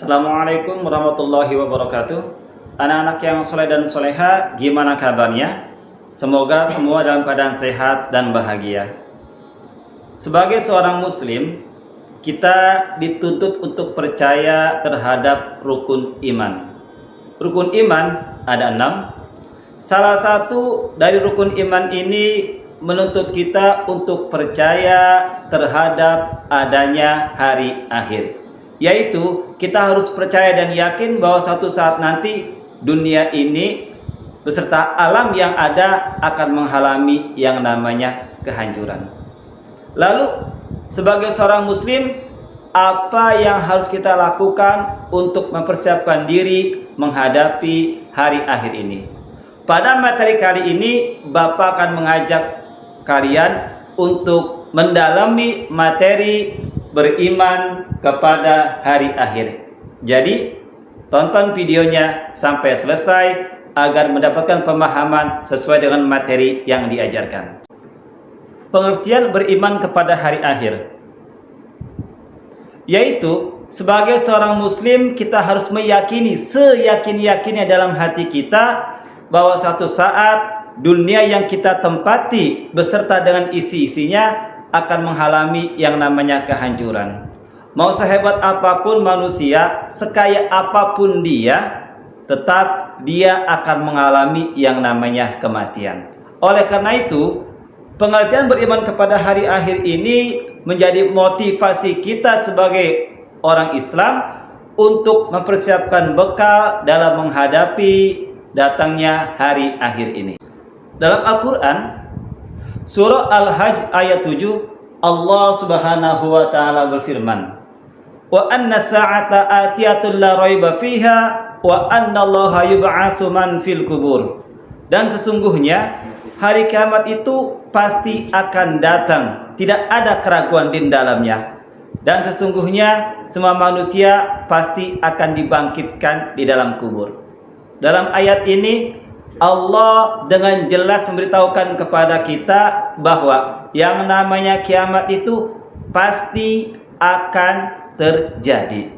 Assalamualaikum warahmatullahi wabarakatuh. Anak-anak yang soleh dan soleha, gimana kabarnya? Semoga semua dalam keadaan sehat dan bahagia. Sebagai seorang muslim, kita dituntut untuk percaya terhadap rukun iman. Rukun iman ada 6. Salah satu dari rukun iman ini menuntut kita untuk percaya terhadap adanya hari akhir. Yaitu kita harus percaya dan yakin bahwa suatu saat nanti dunia ini beserta alam yang ada akan mengalami yang namanya kehancuran. Lalu sebagai seorang muslim, apa yang harus kita lakukan untuk mempersiapkan diri menghadapi hari akhir ini? Pada materi kali ini Bapak akan mengajak kalian untuk mendalami materi beriman kepada hari akhir. Jadi tonton videonya sampai selesai agar mendapatkan pemahaman sesuai dengan materi yang diajarkan. Pengertian beriman kepada hari akhir, yaitu sebagai seorang muslim kita harus meyakini seyakin-yakinnya dalam hati kita bahwa suatu saat dunia yang kita tempati beserta dengan isi-isinya akan mengalami yang namanya kehancuran. Mau sehebat apapun manusia, sekaya apapun dia, tetap dia akan mengalami yang namanya kematian. Oleh karena itu, pengertian beriman kepada hari akhir ini menjadi motivasi kita sebagai orang Islam untuk mempersiapkan bekal dalam menghadapi datangnya hari akhir ini. Dalam Al-Quran Surah Al-Hajj ayat 7, Allah Subhanahu wa taala berfirman, "Wa anna sa'ata atiyatun la raiba fiha wa anna Allaha yub'atsu man fil kubur." Dan sesungguhnya hari kiamat itu pasti akan datang, tidak ada keraguan di dalamnya. Dan sesungguhnya semua manusia pasti akan dibangkitkan di dalam kubur. Dalam ayat ini Allah dengan jelas memberitahukan kepada kita bahwa yang namanya kiamat itu pasti akan terjadi.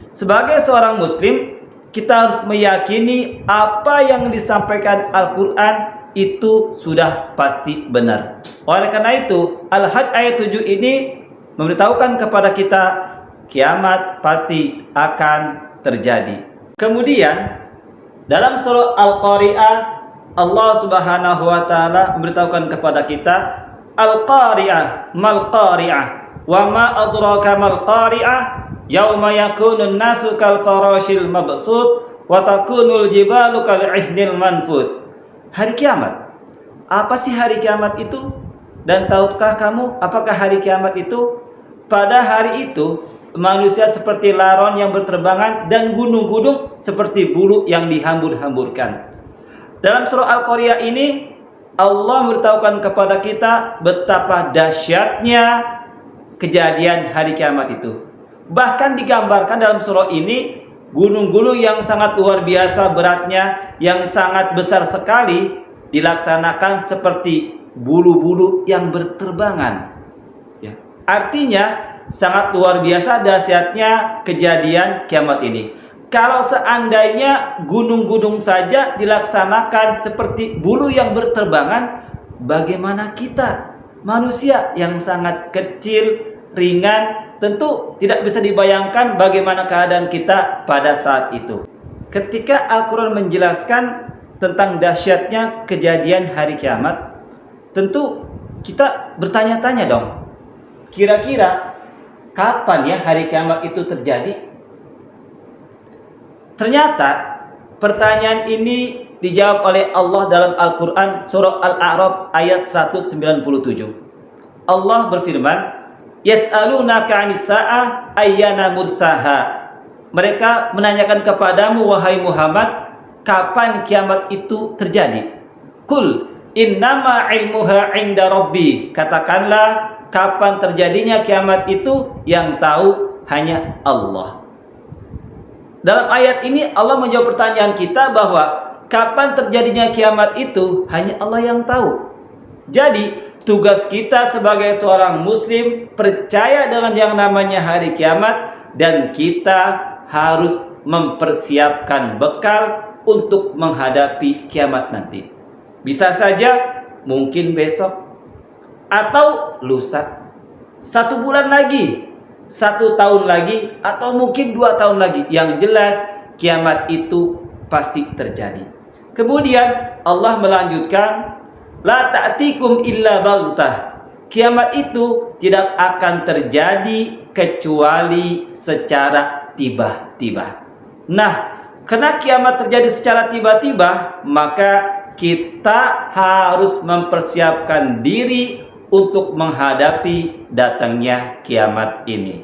Sebagai seorang muslim, kita harus meyakini apa yang disampaikan Al-Quran itu sudah pasti benar. Oleh karena itu, Al-Hajj ayat 7 ini memberitahukan kepada kita kiamat pasti akan terjadi. Kemudian dalam surah Al-Qari'ah, Allah Subhanahu wa taala memberitahukan kepada kita, Al-Qari'ah mal Qari'ah wa ma adraka mal Qari'ah yauma yakunun nasu kal farashil mabsus wa takunul jibalu kal ihnil manfus. Hari kiamat. Apa sih hari kiamat itu? Dan tahukah kamu apakah hari kiamat itu? Pada hari itu manusia seperti laron yang berterbangan dan gunung-gunung seperti bulu yang dihambur-hamburkan. Dalam surah Al-Qari'ah ini Allah memberitahukan kepada kita betapa dahsyatnya kejadian hari kiamat itu. Bahkan digambarkan dalam surah ini gunung-gunung yang sangat luar biasa beratnya, yang sangat besar sekali, dilaksanakan seperti bulu-bulu yang berterbangan. Ya. Artinya sangat luar biasa dahsyatnya kejadian kiamat ini. Kalau seandainya gunung-gunung saja dilaksanakan seperti bulu yang berterbangan, bagaimana kita manusia yang sangat kecil, ringan, tentu tidak bisa dibayangkan bagaimana keadaan kita pada saat itu. Ketika Al-Quran menjelaskan tentang dahsyatnya kejadian hari kiamat, tentu kita bertanya-tanya dong, kira-kira kapan ya hari kiamat itu terjadi? Ternyata pertanyaan ini dijawab oleh Allah dalam Al-Quran surah Al-A'raf ayat 197. Allah berfirman, "Yas'alunaka 'anis sa'ah ayyana mursaha." Mereka menanyakan kepadamu wahai Muhammad, kapan kiamat itu terjadi? Qul innama ilmuha 'inda rabbi. Katakanlah, kapan terjadinya kiamat itu yang tahu hanya Allah. Dalam ayat ini Allah menjawab pertanyaan kita bahwa kapan terjadinya kiamat itu hanya Allah yang tahu. Jadi tugas kita sebagai seorang muslim percaya dengan yang namanya hari kiamat dan kita harus mempersiapkan bekal untuk menghadapi kiamat nanti. Bisa saja mungkin besok atau lusa, 1 bulan lagi, 1 tahun lagi, atau mungkin 2 tahun lagi. Yang jelas kiamat itu pasti terjadi. Kemudian Allah melanjutkan, la ta'tikum illa baghtah. Kiamat itu tidak akan terjadi kecuali secara tiba-tiba. Nah, karena kiamat terjadi secara tiba-tiba, maka kita harus mempersiapkan diri untuk menghadapi datangnya kiamat ini.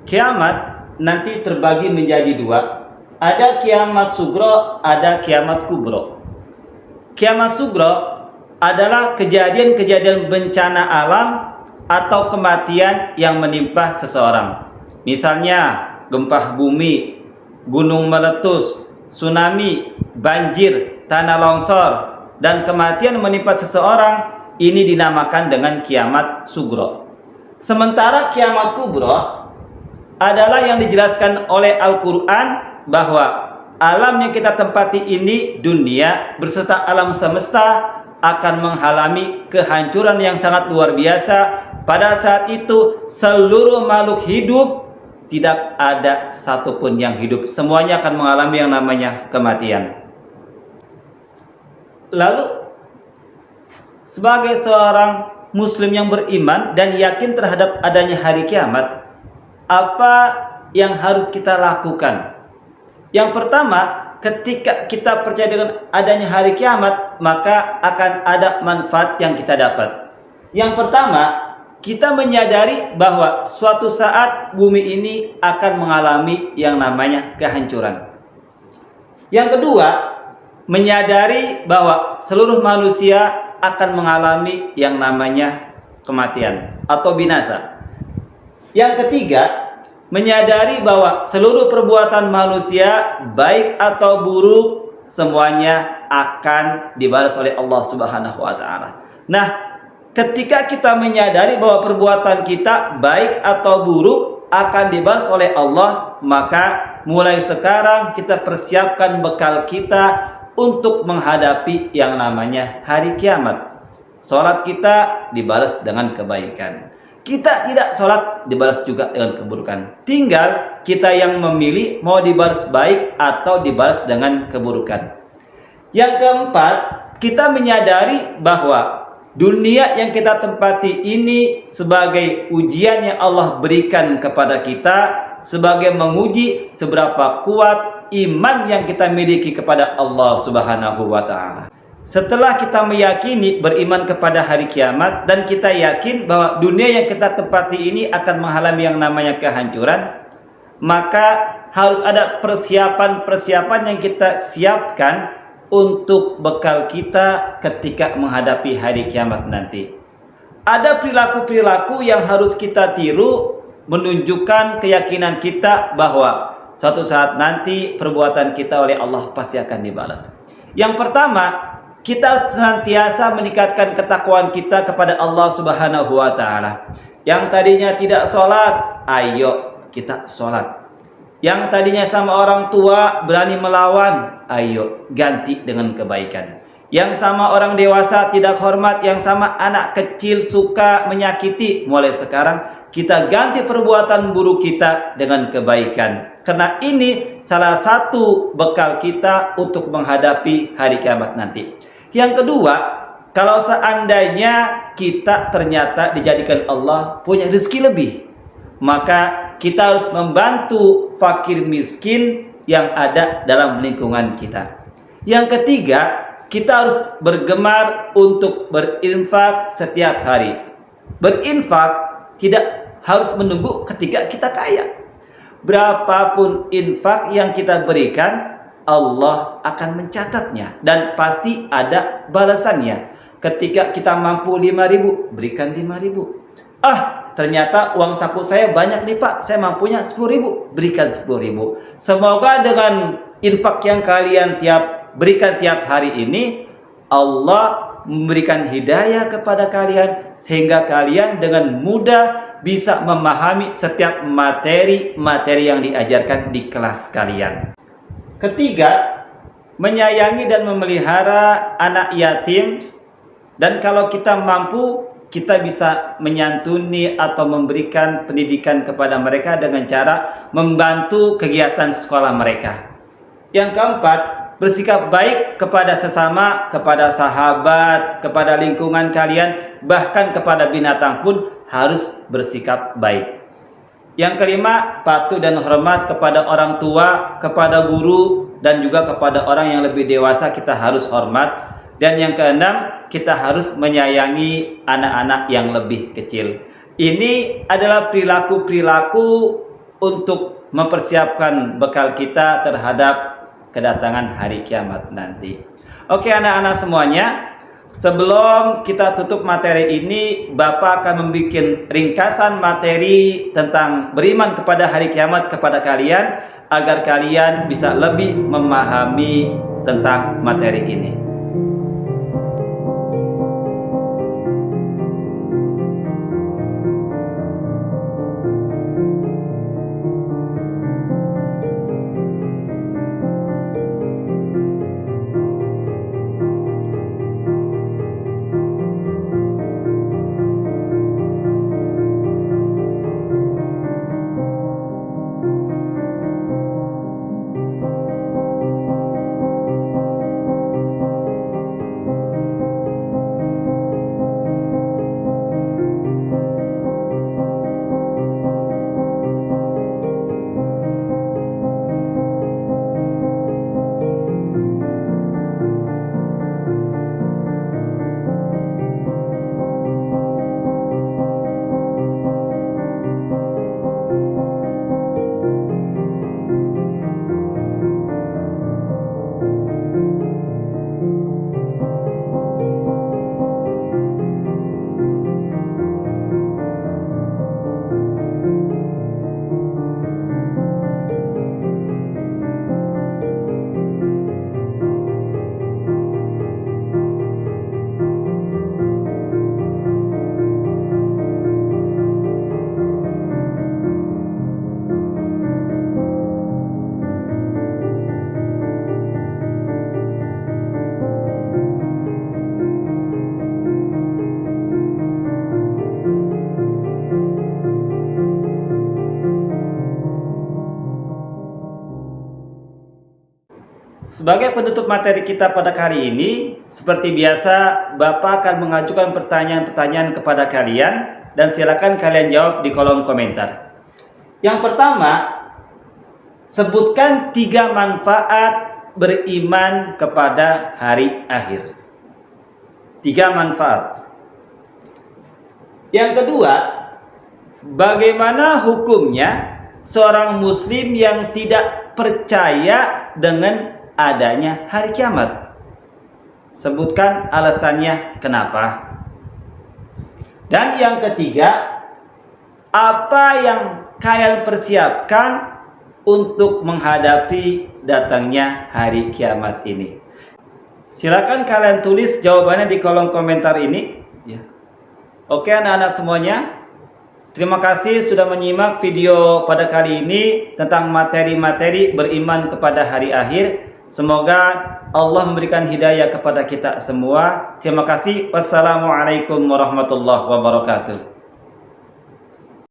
Kiamat nanti terbagi menjadi 2. Ada kiamat sugro, ada kiamat kubro. Kiamat sugro adalah kejadian-kejadian bencana alam atau kematian yang menimpa seseorang. Misalnya gempa bumi, gunung meletus, tsunami, banjir, tanah longsor, dan kematian menimpa seseorang. Ini dinamakan dengan kiamat sugro. Sementara kiamat kubro adalah yang dijelaskan oleh Al-Quran, bahwa alam yang kita tempati ini, dunia beserta alam semesta, akan mengalami kehancuran yang sangat luar biasa. Pada saat itu seluruh makhluk hidup, tidak ada satupun yang hidup, semuanya akan mengalami yang namanya kematian. Lalu sebagai seorang muslim yang beriman dan yakin terhadap adanya hari kiamat, apa yang harus kita lakukan? Yang pertama, ketika kita percaya dengan adanya hari kiamat, maka akan ada manfaat yang kita dapat. Yang pertama, kita menyadari bahwa suatu saat bumi ini akan mengalami yang namanya kehancuran. Yang kedua, menyadari bahwa seluruh manusia akan mengalami yang namanya kematian atau binasa. Yang ketiga, menyadari bahwa seluruh perbuatan manusia, baik atau buruk, semuanya akan dibalas oleh Allah Subhanahu wa Ta'ala. Nah, ketika kita menyadari bahwa perbuatan kita, baik atau buruk, akan dibalas oleh Allah, maka mulai sekarang kita persiapkan bekal kita untuk menghadapi yang namanya hari kiamat. Salat kita dibalas dengan kebaikan. Kita tidak sholat dibalas juga dengan keburukan. Tinggal kita yang memilih mau dibalas baik atau dibalas dengan keburukan. Yang keempat, kita menyadari bahwa dunia yang kita tempati ini sebagai ujian yang Allah berikan kepada kita, sebagai menguji seberapa kuat iman yang kita miliki kepada Allah Subhanahu wa Ta'ala. Setelah kita meyakini, beriman kepada hari kiamat, dan kita yakin bahwa dunia yang kita tempati ini akan mengalami yang namanya kehancuran, maka harus ada persiapan-persiapan yang kita siapkan untuk bekal kita ketika menghadapi hari kiamat nanti. Ada perilaku-perilaku yang harus kita tiru, menunjukkan keyakinan kita bahwa suatu saat nanti perbuatan kita oleh Allah pasti akan dibalas. Yang pertama, kita senantiasa meningkatkan ketakwaan kita kepada Allah Subhanahu wa Ta'ala. Yang tadinya tidak sholat, ayo kita sholat. Yang tadinya sama orang tua berani melawan, ayo ganti dengan kebaikan. Yang sama orang dewasa tidak hormat, yang sama anak kecil suka menyakiti, mulai sekarang kita ganti perbuatan buruk kita dengan kebaikan. Karena ini salah satu bekal kita untuk menghadapi hari kiamat nanti. Yang kedua, kalau seandainya kita ternyata dijadikan Allah punya rezeki lebih, maka kita harus membantu fakir miskin yang ada dalam lingkungan kita. Yang ketiga, kita harus bergemar untuk berinfak setiap hari. Berinfak tidak harus menunggu ketika kita kaya. Berapapun infak yang kita berikan, Allah akan mencatatnya dan pasti ada balasannya. Ketika kita mampu 5.000, berikan 5.000. Ternyata uang saku saya banyak nih Pak, saya mampunya 10.000, berikan 10.000. Semoga dengan infak yang kalian berikan tiap hari ini, Allah memberikan hidayah kepada kalian sehingga kalian dengan mudah bisa memahami setiap materi-materi yang diajarkan di kelas kalian. Ketiga, menyayangi dan memelihara anak yatim, dan kalau kita mampu, kita bisa menyantuni atau memberikan pendidikan kepada mereka dengan cara membantu kegiatan sekolah mereka. Yang keempat, bersikap baik kepada sesama, kepada sahabat, kepada lingkungan kalian, bahkan kepada binatang pun harus bersikap baik. Yang kelima, patuh dan hormat kepada orang tua, kepada guru, dan juga kepada orang yang lebih dewasa kita harus hormat. Dan yang keenam, kita harus menyayangi anak-anak yang lebih kecil. Ini adalah perilaku-perilaku untuk mempersiapkan bekal kita terhadap kedatangan hari kiamat nanti. Oke anak-anak semuanya, sebelum kita tutup materi ini, Bapak akan membuat ringkasan materi tentang beriman kepada hari kiamat kepada kalian, agar kalian bisa lebih memahami tentang materi ini. Sebagai penutup materi kita pada kali ini, seperti biasa, Bapak akan mengajukan pertanyaan-pertanyaan kepada kalian, dan silakan kalian jawab di kolom komentar. Yang pertama, sebutkan 3 manfaat beriman kepada hari akhir. 3 manfaat. Yang kedua, bagaimana hukumnya seorang muslim yang tidak percaya dengan adanya hari kiamat? Sebutkan alasannya kenapa. Dan yang ketiga, apa yang kalian persiapkan untuk menghadapi datangnya hari kiamat ini? Silakan kalian tulis jawabannya di kolom komentar ini. Oke anak-anak semuanya, terima kasih sudah menyimak video pada kali ini tentang materi-materi beriman kepada hari akhir. Semoga Allah memberikan hidayah kepada kita semua. Terima kasih. Wassalamualaikum warahmatullahi wabarakatuh.